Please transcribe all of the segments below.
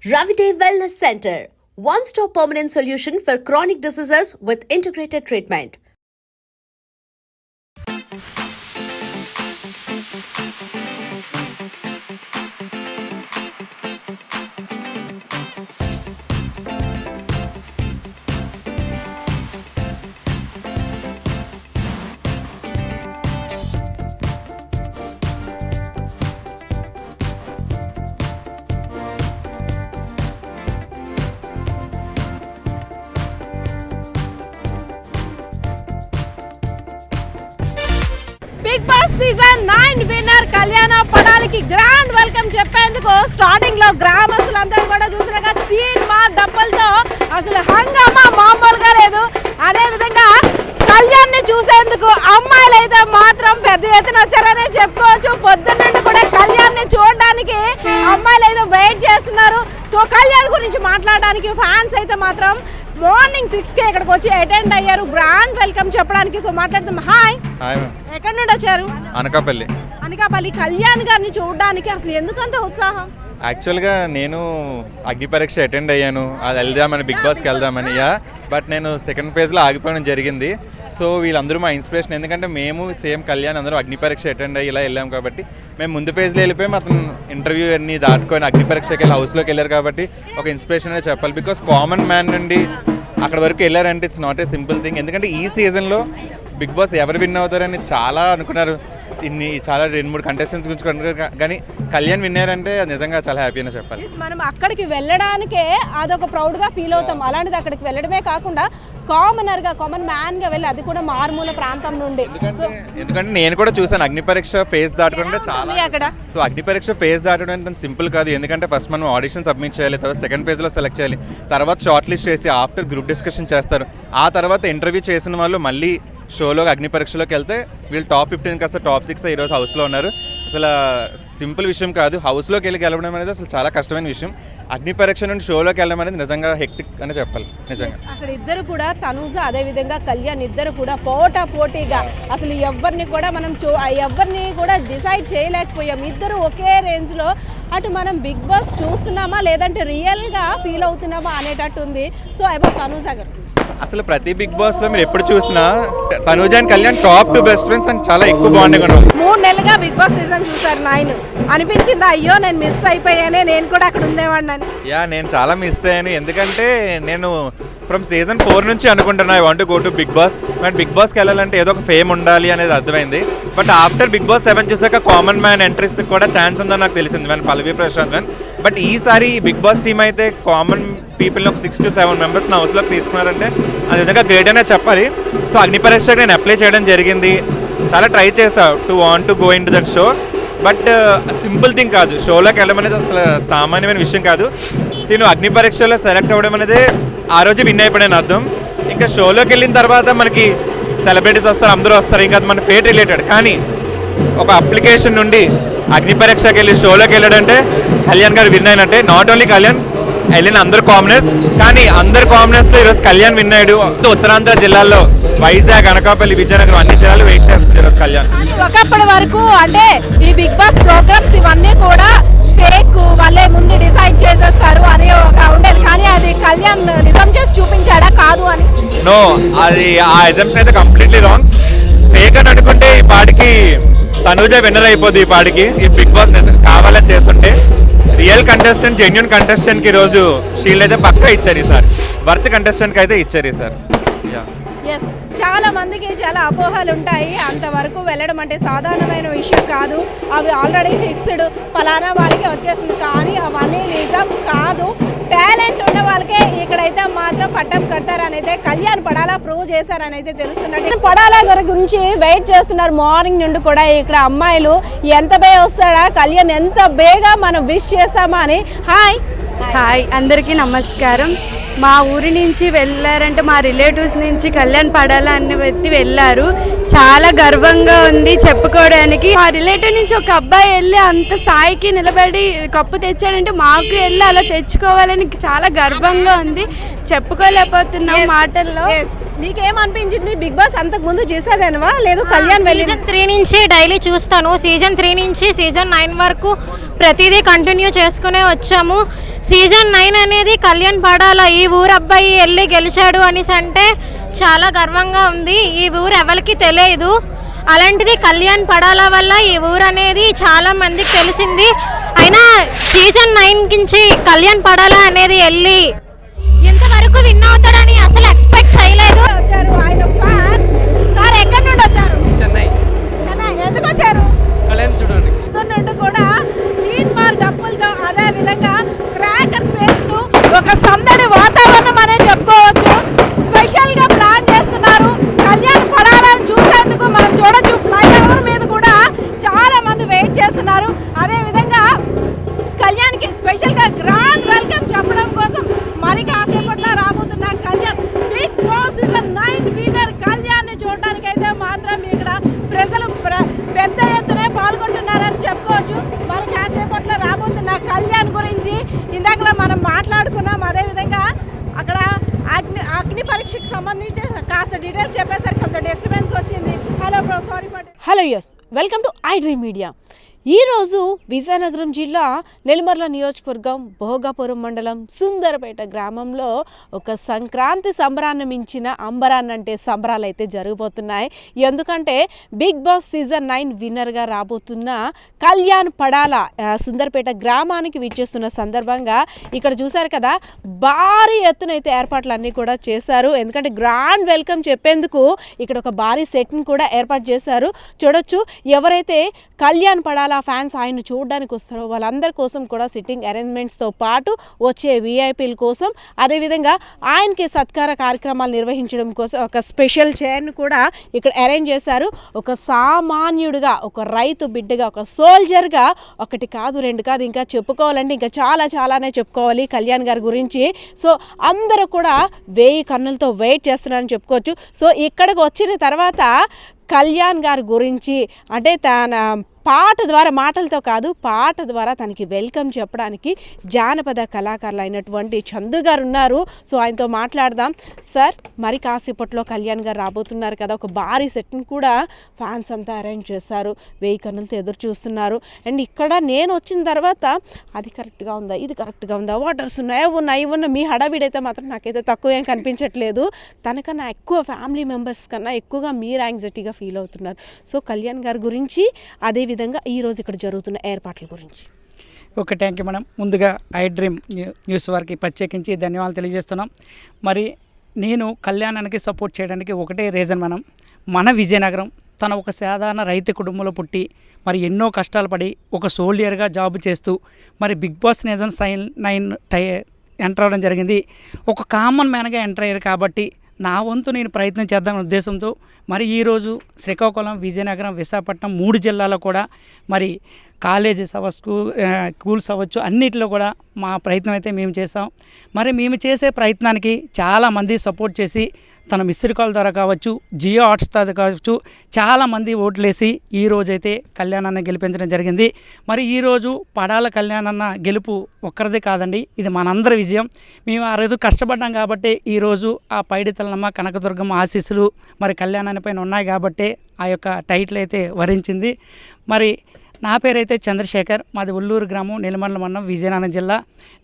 Ravite Wellness Center, one-stop permanent solution for chronic diseases with integrated treatment. Big Boss season 9 winner Kalyan పడాలికి grand welcome చెప్పేందుకు starting లో గ్రామస్తులందరూ కూడా చూసినాక తీర్మా డబ్బులతో అసలు హంగామా మామూలుగా లేదు. అదే విధంగా కళ్యాణ్ ని చూసేందుకు అమ్మాయిలు అయితే మాత్రం పెద్ద ఎత్తున వచ్చారనే చెప్పుకోవచ్చు. పొద్దున్నండి కూడా కళ్యాణ్ ని చూడడానికి అమ్మాయిలు అయితే వెయిట్ చేస్తున్నారు. సో కళ్యాణ్ గురించి మాట్లాడడానికి ఫ్యాన్స్ అయితే మాత్రం మార్నింగ్ 6కే ఇక్కడికి వచ్చి అటెండ్ అయ్యారు గ్రాండ్ వెల్కమ్ చెప్పడానికి. సో మాట్లాడుతాం. హాయ్, ఎక్కడి నుండి వచ్చారు? అనకాపల్లి. కళ్యాణ్ గారిని చూడడానికి అసలు ఎందుకంత ఉత్సాహం? యాక్చువల్గా నేను అగ్ని పరీక్ష అటెండ్ అయ్యాను, అది వెళ్దామని బిగ్ బాస్కి వెళ్దామని. బట్ నేను సెకండ్ ఫేజ్లో ఆగిపోవడం జరిగింది. సో వీళ్ళందరూ మా ఇన్స్పిరేషన్, ఎందుకంటే మేము సేమ్ కళ్యాణ్ అందరూ అగ్ని పరీక్ష అటెండ్ అయ్యి ఇలా వెళ్ళాం కాబట్టి మేము ముందు ఫేజ్లో వెళ్ళిపోయి అతను ఇంటర్వ్యూ అన్ని దాటుకొని అగ్ని పరీక్షకి వెళ్ళి హౌస్లోకి వెళ్ళారు కాబట్టి ఒక ఇన్స్పిరేషన్ అనే చెప్పాలి. బికాస్ కామన్ మ్యాన్ నుండి అక్కడ వరకు వెళ్ళారంటే it's not a simple thing. ఎందుకంటే ఈ సీజన్లో బిగ్ బాస్ ఎవరు విన్ అవుతారని చాలా అనుకున్నారు, చాలా 2-3 కంటెస్టెంట్స్ గురించి అనుకున్నారు, కానీ కళ్యాణ్ విన్నారంటే అది నిజంగా చాలా హ్యాపీ అని చెప్పాలి. మనం అక్కడికి వెళ్ళడానికే అదొక ప్రౌడ్గా ఫీల్ అవుతాం. అలాంటిది అక్కడికి వెళ్ళడమే కాకుండా కామన్ మ్యాన్గా వెళ్ళి, అది కూడా మారుమూల ప్రాంతం నుండి. ఎందుకంటే నేను కూడా చూసాను అగ్ని పరీక్ష ఫేజ్ దాటకుండా చాలా అక్కడ. సో అగ్ని పరీక్ష ఫేజ్ దాటడం అంటే సింపుల్ కాదు. ఎందుకంటే ఫస్ట్ మనం ఆడిషన్ సబ్మిట్ చేయాలి, తర్వాత సెకండ్ ఫేజ్లో సెలెక్ట్ చేయాలి, తర్వాత షార్ట్ లిస్ట్ చేసి ఆఫ్టర్ గ్రూప్ డిస్కషన్ చేస్తారు. ఆ తర్వాత ఇంటర్వ్యూ చేసిన వాళ్ళు మళ్ళీ షోలో అగ్ని పరీక్షలోకి వెళ్తే వీళ్ళు టాప్ 15 కాస్త టాప్ 6 ఈరోజు హౌస్లో ఉన్నారు. అసలు సింపుల్ విషయం కాదు, హౌస్లోకి వెళ్ళి గెలవడం అనేది అసలు చాలా కష్టమైన విషయం. అగ్ని పరీక్ష నుండి షోలోకి వెళ్ళడం అనేది నిజంగా హెక్టిక్ అని చెప్పాలి. నిజంగా అక్కడ ఇద్దరు కూడా తనూజ అదేవిధంగా కళ్యాణ్ ఇద్దరు కూడా పోటీగా అసలు ఎవరిని కూడా మనం ఎవరిని కూడా డిసైడ్ చేయలేకపోయాం. ఇద్దరు ఒకే రేంజ్లో అటు మనం బిగ్ బాస్ చూస్తున్నామా లేదంటే రియల్గా ఫీల్ అవుతున్నామా అనేటట్టు ఉంది. సో అబౌట్ తనూజ గారు, అసలు ప్రతి బిగ్ బాస్ లో మీరు ఎప్పుడు చూసినా Tanuja and Kalyan top 2 best friends and చాలా ఎక్కువ బాండింగ్ ఉన్నారు. 3 నెలలుగా బిగ్ బాస్ సీజన్ చూసారు 9. అనిపించిందా అయ్యో నేను మిస్ అయిపోయానే, నేను కూడా అక్కడ ఉండేవాడిని? నేను చాలా మిస్ అయ్యాను. ఎందుకంటే నేను ఫ్రమ్ సీజన్ 4 నుంచి అనుకుంటున్నా I want to go to Big Boss. But Big బాస్కి వెళ్ళాలంటే ఏదో ఒక ఫేమ్ ఉండాలి అనేది అర్థమైంది. బట్ ఆఫ్టర్ బిగ్ బాస్ 7 చూసాక కామన్ మ్యాన్ ఎంట్రీస్ కూడా ఛాన్స్ ఉందని నాకు తెలిసింది, మన పల్లవి ప్రశాంత్. బట్ ఈసారి బిగ్ బాస్ టీమ్ అయితే కామన్ పీపుల్ని ఒక 6 to 7 మెంబర్స్ నా హౌస్లోకి తీసుకున్నారంటే అది నిజంగా గ్రేట్ అనే చెప్పాలి. సో అగ్ని పరీక్షకి నేను అప్లై చేయడం జరిగింది, చాలా ట్రై చేస్తా to want to go in to that show. But simple thing కాదు, షోలోకి వెళ్ళడం అనేది అసలు సామాన్యమైన విషయం కాదు. నేను అగ్ని పరీక్షలో సెలెక్ట్ అవ్వడం అనేది ఆ రోజు విన్ అయిపోయాను అర్థం. ఇంకా షోలోకి వెళ్ళిన తర్వాత మనకి సెలబ్రిటీస్ వస్తారు, అందరూ వస్తారు, ఇంకా అది మన ఫేట్ రిలేటెడ్. కానీ ఒక అప్లికేషన్ నుండి అగ్ని పరీక్షకి వెళ్ళి షోలోకి వెళ్ళాడంటే కళ్యాణ్ గారు విన్ అయినట్టే. నాట్ ఓన్లీ కళ్యాణ్, వెళ్ళిన అందరు కామనర్స్, కానీ అందరు కామనర్స్లో ఈరోజు కళ్యాణ్ విన్ అయ్యాడు. ఉత్తరాంధ్ర జిల్లాల్లో వైజాగ్, అనకాపల్లి, విజయనగరం అన్ని జిల్లాలు వెయిట్ చేస్తుంది ఈరోజు కళ్యాణ్. ఒకప్పటి వరకు అంటే ఈ బిగ్ బాస్ ప్రోగ్రామ్స్ ఇవన్నీ కూడా ఫేక్, వాళ్ళే ముందు డిసైడ్ చేసేస్తారు అని ఒక ఉండేది, కానీ అది కళ్యాణ్ నిజం చేసి చూపించాడా కాదు అని? నో, అది ఆ ఎగ్జామ్షన్ అయితే కంప్లీట్లీ రాంగ్. ఫేక్ అని అనుకుంటే ఈ పాటికి తనూజ విన్నర్ అయిపోద్ది. ఈ పాటికి ఈ బిగ్ బాస్ కావాలని చేస్తుంటే రియల్ కంటెస్టెంట్, జెన్యున్ కంటెస్టెంట్కి ఈరోజు షీల్డ్ అయితే పక్కా ఇచ్చారు ఈసారి. వర్త్ కంటెస్టెంట్కి అయితే ఇచ్చారు ఈసారి. ఎస్, చాలా మందికి చాలా అపోహలు ఉంటాయి. అంతవరకు వెళ్ళడం అంటే సాధారణమైన విషయం కాదు. అవి ఆల్రెడీ ఫిక్స్డ్, ఫలానా వాళ్ళకి వచ్చేస్తుంది, కానీ అవన్నీ నిజం కాదు. టాలెంట్ ఉన్న వాళ్ళకే ఇక్కడైతే మాత్రం పట్టం కడతారని అయితే కళ్యాణ్ పడాలా ప్రూవ్ చేశారని అయితే తెలుస్తున్నట్టు. పడాలా గారి గురించి వెయిట్ చేస్తున్నారు మార్నింగ్ నుండి కూడా. ఇక్కడ అమ్మాయిలు ఎంత బే వస్తాడా కళ్యాణ్, ఎంత బేగా మనం విష్ చేస్తామా అని. హాయ్ అందరికీ నమస్కారం. మా ఊరి నుంచి వెళ్ళారంటే మా రిలేటివ్స్ నుంచి కళ్యాణ్ పడాలా అనే వ్యక్తి వెళ్ళారు. చాలా గర్వంగా ఉంది చెప్పుకోవడానికి. మా రిలేటివ్ నుంచి ఒక అబ్బాయి వెళ్ళి అంత స్థాయికి నిలబడి కప్పు తెచ్చాడంటే మాకు వెళ్ళి అలా తెచ్చుకోవాలని చాలా గర్వంగా ఉంది, చెప్పుకోలేకపోతున్నాం మాటల్లో. నీకేమనిపించింది? బిగ్ బాస్ అంతకు ముందు చూసేదానివా లేదు కళ్యాణ్ సీజన్ 3 నుంచి డైలీ చూస్తాను. సీజన్ 3 నుంచి సీజన్ 9 వరకు ప్రతిదీ కంటిన్యూ చేసుకునే వచ్చాము. సీజన్ 9 అనేది కళ్యాణ్ పడాల ఈ ఊరు అబ్బాయి వెళ్ళి గెలిచాడు అనేసి అంటే చాలా గర్వంగా ఉంది. ఈ ఊరు ఎవరికి తెలియదు, అలాంటిది కళ్యాణ్ పడాల వల్ల ఈ ఊరు అనేది చాలా మందికి తెలిసింది. అయినా సీజన్ 9 నుంచి కళ్యాణ్ పడాల అనేది వెళ్ళి ఇంతవరకు విన్ అవుతాడని అసలు ఎక్స్పెక్ట్ చేయలేదు. వచ్చారు ఆయన ఫ్యాన్. సార్ ఎక్కడి నుండి వచ్చారు? చెన్నై. ఎందుకు వచ్చారు? కళ్యాణ్ చూడండి నుండి కూడా 3 బార్ డప్పులతో అదే విధంగా క్రాకర్స్ పేలుస్తూ ఒక సందడి వాతావరణం అనే చెప్పుకోవచ్చు. స్పెషల్ గా ప్లాన్ చేస్తున్నారు కళ్యాణ్ పడాలని చూసేందుకు. మనం చూడొచ్చు ఫ్లైఓవర్ మీద కూడా చాలా మంది వెయిట్ చేస్తున్నారు. అదే విధంగా కళ్యాణ్కి స్పెషల్ గా గ్రాండ్ వెల్కమ్ చెప్పడం కోసం మరి కాసేపట్లో రాబోతున్న Kalyan Big Boss season 9 winner Kalyan ని చూడడానికి అయితే మాత్రం ఇక్కడ ప్రజలు పెద్ద ఎత్తున పాల్గొంటున్నారని చెప్పుకోవచ్చు. మరి కాసేపట్లో రాబోతున్న కళ్యాణ్ గురించి ఇందాకలా మనం మాట్లాడుకున్నాం. అదేవిధంగా అక్కడ అగ్ని పరీక్షకు సంబంధించి కాస్త డీటెయిల్స్ చెప్పేసరికి కొంత డిస్టర్బెన్స్ వచ్చింది. Hello bro, sorry for. Hello yes, welcome to I Dream Media. ఈరోజు విజయనగరం జిల్లా నెల్లిమర్ల నియోజకవర్గం భోగాపురం మండలం సుందరపేట గ్రామంలో ఒక సంక్రాంతి సంబరాన్ని మించిన అంబరాన్నంటే సంబరాలు అయితే జరిగిపోతున్నాయి. ఎందుకంటే బిగ్ బాస్ సీజన్ 9 విన్నర్గా రాబోతున్న కళ్యాణ్ పడాల సుందరపేట గ్రామానికి విచ్చేస్తున్న సందర్భంగా ఇక్కడ చూశారు కదా, భారీ ఎత్తునైతే ఏర్పాట్లు అన్నీ కూడా చేశారు. ఎందుకంటే గ్రాండ్ వెల్కమ్ చెప్పేందుకు ఇక్కడ ఒక భారీ సెట్ని కూడా ఏర్పాటు చేశారు. చూడొచ్చు, ఎవరైతే కళ్యాణ్ పడాల ఫ్యాన్స్ ఆయన చూడడానికి వస్తారో వాళ్ళందరి కోసం కూడా సిట్టింగ్ అరేంజ్మెంట్స్తో పాటు వచ్చే విఐపీల కోసం, అదేవిధంగా ఆయనకి సత్కార కార్యక్రమాలు నిర్వహించడం కోసం ఒక స్పెషల్ చైర్ను కూడా ఇక్కడ అరేంజ్ చేశారు. ఒక సామాన్యుడిగా, ఒక రైతు బిడ్డగా, ఒక సోల్జర్గా ఒకటి కాదు రెండు కాదు ఇంకా చెప్పుకోవాలంటే ఇంకా చాలానే చెప్పుకోవాలి కళ్యాణ్ గారి గురించి. సో అందరూ కూడా 1000 కన్నులతో వెయిట్ చేస్తున్నారని చెప్పుకోవచ్చు. సో ఇక్కడికి వచ్చిన తర్వాత కళ్యాణ్ గారి గురించి అంటే తన పాట ద్వారా, మాటలతో కాదు పాట ద్వారా తనకి వెల్కమ్ చెప్పడానికి జానపద కళాకారులు అయినటువంటి చందు గారు ఉన్నారు. సో ఆయనతో మాట్లాడదాం. సార్, మరి కాసేపట్లో కళ్యాణ్ గారు రాబోతున్నారు కదా, ఒక భారీ సెట్ని కూడా ఫ్యాన్స్ అంతా అరేంజ్ చేశారు. 1000 కన్నులతో ఎదురు చూస్తున్నారు. అండ్ ఇక్కడ నేను వచ్చిన తర్వాత అది కరెక్ట్గా ఉందా, ఇది కరెక్ట్గా ఉందా, వాటర్స్ ఉన్నాయి, అవి ఉన్నాయి, మీ హడావిడైతే మాత్రం నాకైతే తక్కువ ఏం కనిపించట్లేదు. తనకన్నా ఎక్కువ ఫ్యామిలీ మెంబర్స్ కన్నా ఎక్కువగా మీరు యాంగ్జైటీగా ఫీల్ అవుతున్నారు. సో కళ్యాణ్ గారి గురించి, అదే విధంగా ఈరోజు ఇక్కడ జరుగుతున్న ఏర్పాట్ల గురించి. Okay, thank you madam. ముందుగా ఐ డ్రీమ్ న్యూస్ వారికి ప్రత్యేకించి ధన్యవాదాలు తెలియజేస్తున్నాం. మరి నేను కళ్యాణానికి సపోర్ట్ చేయడానికి ఒకటే రీజన్, మన విజయనగరం తన ఒక సాధారణ రైతు కుటుంబంలో పుట్టి మరి ఎన్నో కష్టాలు పడి ఒక సోల్జర్గా జాబ్ చేస్తూ మరి బిగ్ బాస్ సీజన్ 9 ఎంటర్ అవ్వడం జరిగింది. ఒక కామన్ మ్యాన్గా ఎంటర్ అయ్యారు కాబట్టి నా వంతు నేను ప్రయత్నం చేద్దామనే ఉద్దేశంతో మరి ఈరోజు శ్రీకాకుళం, విజయనగరం, విశాఖపట్నం 3 జిల్లాలో కూడా మరి కాలేజెస్ అవ్వచ్చు, స్కూల్స్ అవ్వచ్చు, అన్నిటిలో కూడా మా ప్రయత్నం అయితే మేము చేసాం. మరి మేము చేసే ప్రయత్నానికి చాలామంది సపోర్ట్ చేసి తన మిస్డ్ కాల్ ద్వారా కావచ్చు, జియో హాట్స్టార్ కావచ్చు, చాలామంది ఓట్లేసి ఈరోజైతే కళ్యాణాన్ని గెలిపించడం జరిగింది. మరి ఈరోజు పడాల కళ్యాణన్న గెలుపు ఒక్కరిదే కాదండి, ఇది మనందరి విజయం. మేము ఆ రోజు కష్టపడ్డాం కాబట్టి ఈరోజు ఆ పైడితలనమ్మ, కనకదుర్గమ్మ ఆశీస్సులు మరి కళ్యాణాన్ని పైన ఉన్నాయి కాబట్టి ఆ యొక్క టైటిల్ అయితే వరించింది. మరి నా పేరైతే చంద్రశేఖర్, మాది ఉల్లూరు గ్రామం, నెల్లిమర్ల మండలం, విజయనగరం జిల్లా.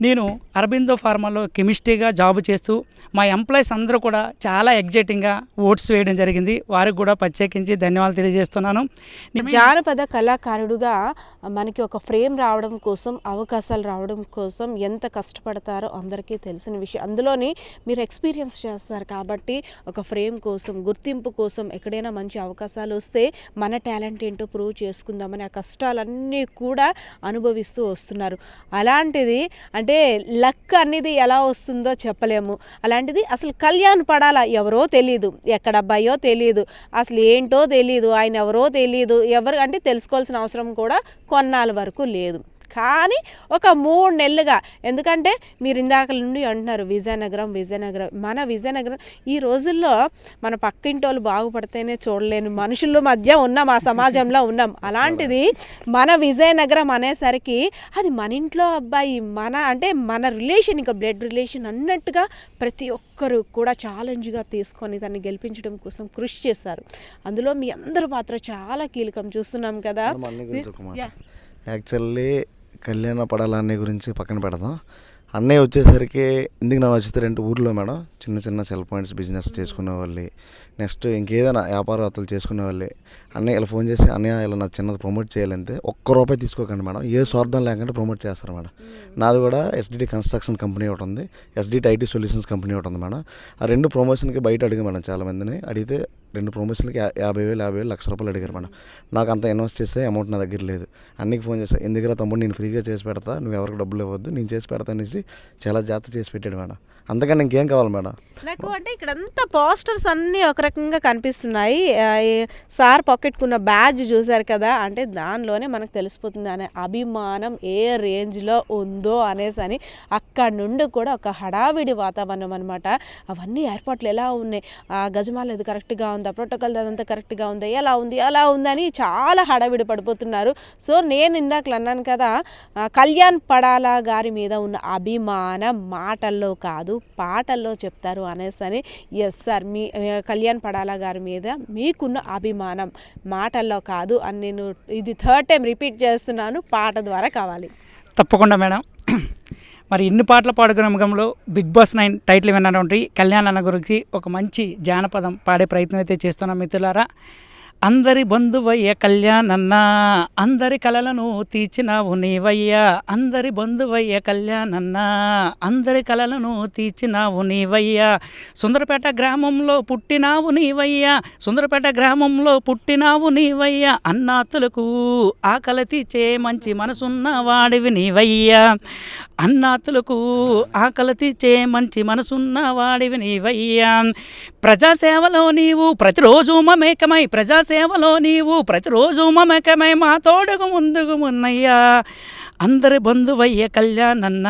నేను అరబిందో ఫార్మాలో కెమిస్ట్రీగా జాబ్ చేస్తూ మా ఎంప్లాయీస్ అందరూ కూడా చాలా ఎగ్జైటింగ్గా ఓట్స్ వేయడం జరిగింది. వారికి కూడా ప్రత్యేకించి ధన్యవాదాలు తెలియజేస్తున్నాను. జానపద కళాకారుడుగా మనకి ఒక ఫ్రేమ్ రావడం కోసం, అవకాశాలు రావడం కోసం ఎంత కష్టపడతారో అందరికీ తెలిసిన విషయం. అందులోని మీరు ఎక్స్పీరియన్స్ చేస్తారు కాబట్టి ఒక ఫ్రేమ్ కోసం, గుర్తింపు కోసం, ఎక్కడైనా మంచి అవకాశాలు వస్తే మన టాలెంట్ ఏంటో ప్రూవ్ చేసుకుందామని ఆ కష్టాలన్నీ కూడా అనుభవిస్తూ వస్తున్నారు. అలాంటిది అంటే లక్ అనేది ఎలా వస్తుందో చెప్పలేము. అలాంటిది అసలు కళ్యాణ్ పడాల ఎవరో తెలియదు, ఎక్కడ అబ్బాయో తెలియదు, అసలు ఏంటో తెలియదు, ఆయన ఎవరో తెలియదు, ఎవరు అంటే తెలుసుకోవాల్సిన అవసరం కూడా కొన్నాళ్ళ వరకు లేదు. కానీ ఒక 3 నెలలుగా, ఎందుకంటే మీరు ఇందాక నుండి అంటున్నారు విజయనగరం మన విజయనగరం ఈ రోజుల్లో మన పక్కింటోళ్ళు బాగుపడితేనే చూడలేని మనుషుల మధ్య ఉన్నాం, ఆ సమాజంలో ఉన్నాం. అలాంటిది మన విజయనగరం అనేసరికి అది మన ఇంట్లో అబ్బాయి, మన రిలేషన్, ఇంకా బ్లడ్ రిలేషన్ అన్నట్టుగా ప్రతి ఒక్కరు కూడా ఛాలెంజ్గా తీసుకొని దాన్ని గెలిపించడం కోసం కృషి చేశారు. అందులో మీ అందరి పాత్ర చాలా కీలకం, చూస్తున్నాం కదా. యాక్చువల్లీ కళ్యాణ పడాల గురించి పక్కన పెడదాం. అన్నయ్య వచ్చేసరికి ఎందుకు నన్ను వచ్చేసారంటే ఊర్లో మేడం చిన్న సెల్ పాయింట్స్ బిజినెస్ చేసుకునే వాళ్ళు, నెక్స్ట్ ఇంకేదైనా వ్యాపారవేత్తలు చేసుకునే వాళ్ళు అన్నయ్య ఇలా ఫోన్ చేసి అన్నయ్య ఇలా నా చిన్నది ప్రమోట్ చేయాలంటే ₹1 తీసుకోకండి మేడం, ఏ స్వార్థం లేకుండా ప్రమోట్ చేస్తారు మేడం. నాది కూడా SDT కన్స్ట్రక్షన్ కంపెనీ ఒకటి ఉంది, SDT IT సొల్యూషన్స్ కంపెనీ ఒకటి ఉంది మేడం. ఆ 2 ప్రమోషన్కి బయట అడిగా మేడం, చాలామందిని అడిగితే 2 ప్రమోషన్లకి 50,000 ₹1,00,000 అడిగారు మేడం. నాకు అంత ఇన్వెస్ట్ చేసే అమౌంట్ నా దగ్గర లేదు. అన్నికి ఫోన్ చేశాను, ఎందుకు తమ్ముడు నేను ఫ్రీగా చేసి పెడతా, నువ్వు ఎవరికి డబ్బులు ఇవ్వద్దు, నేను చేసి పెడతా అనేసి చాలా జాగ్రత్త చేసి పెట్టాడు మేడం. అంతకని ఇంకేం కావాలి మేడం. నాకు అంటే ఇక్కడంతా పోస్టర్స్ అన్నీ ఒక రకంగా కనిపిస్తున్నాయి. సార్ పాకెట్కున్న బ్యాడ్జ్ చూసారు కదా, అంటే దానిలోనే మనకు తెలిసిపోతుంది అనే అభిమానం ఏ రేంజ్లో ఉందో అనేసి అని. అక్కడ నుండి కూడా ఒక హడావిడి వాతావరణం అనమాట. అవన్నీ ఏర్పాట్లు ఎలా ఉన్నాయి, ఆ గజమాల అది కరెక్ట్గా ఉందా, ప్రోటోకాల్ అదంతా కరెక్ట్గా ఉందా, ఎలా ఉంది అలా ఉందని చాలా హడావిడి పడిపోతున్నారు. సో నేను ఇందాక అన్నాను కదా, కళ్యాణ్ పడాలా గారి మీద ఉన్న అభిమానం మాటల్లో కాదు పాటల్లో చెప్తారు అనేసి అని. ఎస్ సార్, మీ కళ్యాణ్ పడాలా గారి మీద మీకున్న అభిమానం మాటల్లో కాదు అని నేను ఇది 3rd టైం రిపీట్ చేస్తున్నాను, పాట ద్వారా కావాలి. తప్పకుండా మేడం. మరి ఇన్ని పాటల పాడుకునే బిగ్ బాస్ 9 టైటిల్ విన్నటువంటి కళ్యాణ్ అన్న గురించి ఒక మంచి జానపదం పాడే ప్రయత్నం అయితే చేస్తున్నాం మిత్రులారా. అందరి బంధువయ్య కళ్యాణన్న, అందరి కలలను తీర్చినావు నీవయ్యా, అందరి బంధువయ్య కళ్యాణన్న, అందరి కలలను తీర్చినావు నీవయ్యా, సుందరపేట గ్రామంలో పుట్టినావు నీవయ్యా, సుందరపేట గ్రామంలో పుట్టినావు నీవయ్యా, అన్నాతులకు ఆకలి తీర్చే మంచి మనసున్న వాడివి నీవయ్యా, అన్నాతులకు ఆకలి తీర్చే మంచి మనసున్న వాడివి నీవయ్యా, ప్రజాసేవలో నీవు ప్రతిరోజు మమేకమై, ప్రజాసేవలో నీవు ప్రతిరోజు మమేకమై మా తోడుగు ముందుకు ఉన్నయ్యా, అందరి బంధువయ్య కళ్యాణన్న,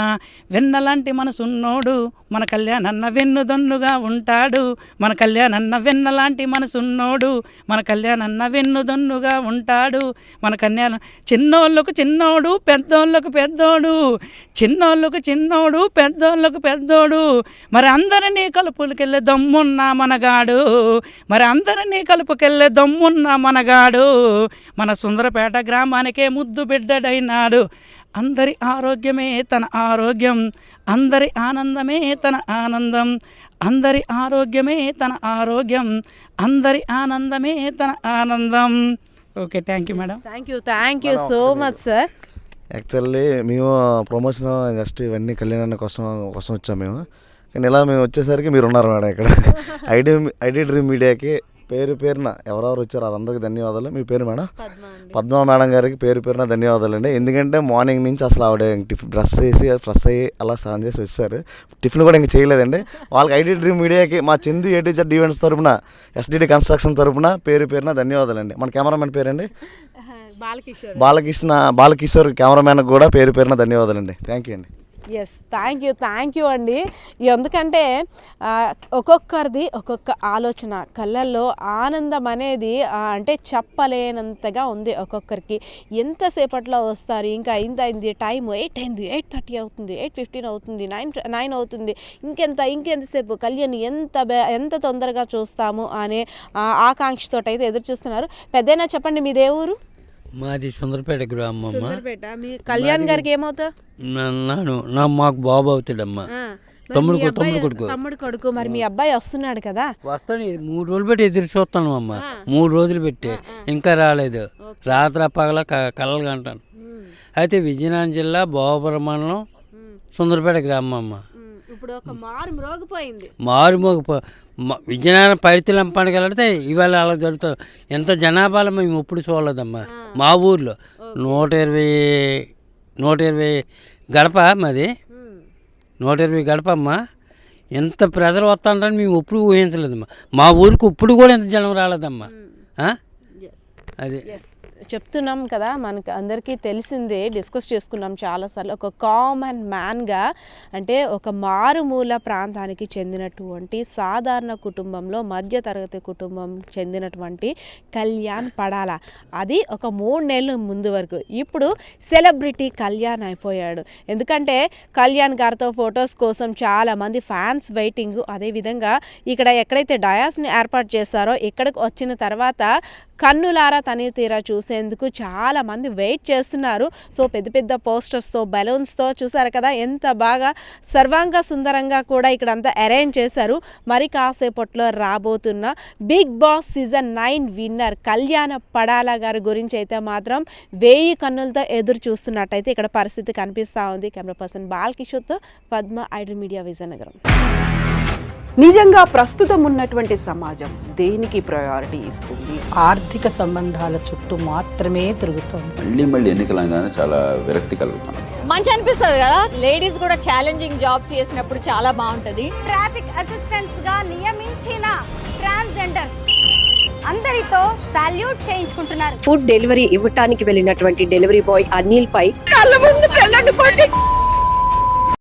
వెన్నలాంటి మనసున్నోడు మన కళ్యాణన్న వెన్నుదన్నుగా ఉంటాడు, మన కళ్యాణన్న వెన్నలాంటి మనసున్నోడు మన కళ్యాణన్న వెన్నుదన్నుగా ఉంటాడు, మన కళ్యాణ చిన్నోళ్ళకు చిన్నోడు పెద్దోళ్ళకు పెద్దోడు, చిన్నోళ్ళకు చిన్నోడు పెద్దోళ్ళకు పెద్దోడు, మరి అందరినీ కలుపుకెళ్ళే దమ్మున్న మనగాడు, మరి అందరినీ కలుపుకెళ్ళే దమ్మున్న మనగాడు, మన సుందరపేట గ్రామానికే ముద్దు బిడ్డడైనాడు, అందరి ఆరోగ్యమే తన ఆరోగ్యం, అందరి ఆనందమే తన ఆనందం, అందరి ఆరోగ్యమే తన ఆరోగ్యం, అందరి ఆనందమే తన ఆనందం. Okay, thank you madam. Thank you so much sir. Actually మేము ప్రమోషన్ జస్ట్ ఇవన్నీ కళ్యాణాన్ని కోసం వచ్చాము మేము, కానీ ఇలా మేము వచ్చేసరికి మీరు ఉన్నారు మేడం ఇక్కడ. ఐడి డ్రీమ్ మీడియాకి పేరున ఎవరెవరు వచ్చారో వాళ్ళందరికీ ధన్యవాదాలు. మీ పేరు మేడం? పద్మ మేడం గారికి పేరున ధన్యవాదాలండి. ఎందుకంటే మార్నింగ్ నుంచి అసలు ఆవిడ బ్రష్ చేసి ఫ్రెష్ అయ్యి అలా స్నానం చేసి వచ్చారు, టిఫిన్ కూడా ఇంకా చేయలేదండి. వాళ్ళకి ఐడి డ్రీమ్ మీడియాకి మా Chandu A to Z events తరపున, SDT కన్స్ట్రక్షన్ తరపున పేరున ధన్యవాదాలండి. మన కెమెరామెన్ పేరండి బాలకిషోర్ కెమెరామెన్కి కూడా పేరున ధన్యవాదాలండి. థ్యాంక్ యూ అండి. ఎస్, థ్యాంక్ యూ అండి. ఎందుకంటే ఒక్కొక్కరిది ఒక్కొక్క ఆలోచన, కళ్ళల్లో ఆనందం అనేది అంటే చెప్పలేనంతగా ఉంది ఒక్కొక్కరికి. ఎంతసేపట్లో వస్తారు, ఇంకా అయింది టైం 8 అయింది, 8:30 అవుతుంది, 8:15 అవుతుంది, 9 అవుతుంది, ఇంకెంతసేపు కళ్యాణ్ ఎంత తొందరగా చూస్తాము అనే ఆకాంక్షతో అయితే ఎదురు చూస్తున్నారు. పెద్దయినా చెప్పండి, మీదే ఊరు? మాది సుందరపేట గ్రామం. మీ కళ్యాణ్ గారికి ఏమవుతా? మాకు బాబు అవుతాడమ్మా, తమ్ముడు కొడుకు. మరి మీ అబ్బాయి వస్తున్నాడు కదా? వస్తాను, 3 రోజులు పెట్టి ఎదురు చూస్తాను అమ్మ, 3 రోజులు పెట్టి ఇంకా రాలేదు. రాత్రి పగల కలలు కంటాను. అయితే విజయనగరం జిల్లా భోగపురం మండలం సుందరపేట గ్రామం అమ్మ. ఇప్పుడు ఒక మారుమోగిపోయింది. విజయనగరం పైడితల్లి పండుగ వెళ్తే ఇవాళ అలా జరుగుతాం. ఎంత జనాభాలో మేము ఎప్పుడు చూడలేదమ్మా. మా ఊర్లో 120 గడప, మాది 120 గడప అమ్మ. ఎంత ప్రజలు వస్తుంటారని మేము ఎప్పుడు ఊహించలేదమ్మా. మా ఊరికి ఇప్పుడు కూడా ఎంత జనం రాలేదమ్మా. అది చెప్తున్నాం కదా, మనకు అందరికీ తెలిసిందే, డిస్కస్ చేసుకున్నాం చాలాసార్లు. ఒక కామన్ మ్యాన్గా అంటే ఒక మారుమూల ప్రాంతానికి చెందినటువంటి సాధారణ కుటుంబంలో మధ్యతరగతి కుటుంబం చెందినటువంటి కళ్యాణ్ పడాల, అది ఒక 3 నెలల ముందు వరకు. ఇప్పుడు సెలబ్రిటీ కళ్యాణ్ అయిపోయాడు. ఎందుకంటే కళ్యాణ్ గారితో ఫొటోస్ కోసం చాలామంది ఫ్యాన్స్ వెయిటింగ్. అదేవిధంగా ఇక్కడ ఎక్కడైతే డయాస్ని ఏర్పాటు చేస్తారో ఇక్కడికి వచ్చిన తర్వాత కన్నులారా తనివి తీరా చూసేందుకు చాలామంది వెయిట్ చేస్తున్నారు. సో పెద్ద పెద్ద పోస్టర్స్తో, బెలూన్స్తో చూసారు కదా, ఎంత బాగా సర్వాంగ సుందరంగా కూడా ఇక్కడ అంతా అరేంజ్ చేశారు. మరి కాసేపట్లో రాబోతున్న బిగ్ బాస్ సీజన్ 9 విన్నర్ కళ్యాణ పడాల గారి గురించి అయితే మాత్రం 1000 కన్నులతో ఎదురు చూస్తున్నట్టయితే ఇక్కడ పరిస్థితి కనిపిస్తూ ఉంది. కెమెరా పర్సన్ బాలకిషోర్తో పద్మ, ఐడ్రీమ్ మీడియా, విజయనగరం. నిజంగా ప్రస్తుతం ఉన్నటువంటి సమాజం దేనికి ప్రయారిటీ ఇస్తుంది? ఆర్థిక సంబంధాల చుట్టూ మాత్రమే తిరుగుతోంది. మళ్ళీ ఎన్నికలంగానే చాలా విరక్తి కలుగుతాను. మంచి అనిపిస్తుంది కదా, లేడీస్ కూడా ఛాలెంజింగ్ జాబ్స్ చేసినప్పుడు చాలా బాగుంటది. ట్రాఫిక్ అసిస్టెంట్స్ గా నియమించిన ట్రాన్స్జెండర్స్ అందరితో సాల్యూట్ చేయించుకుంటున్నారు. ఫుడ్ డెలివరీ ఇవ్వటానికి వెళ్ళినటువంటి డెలివరీ బాయ్ అనిల్ పై కళ్ళ ముందు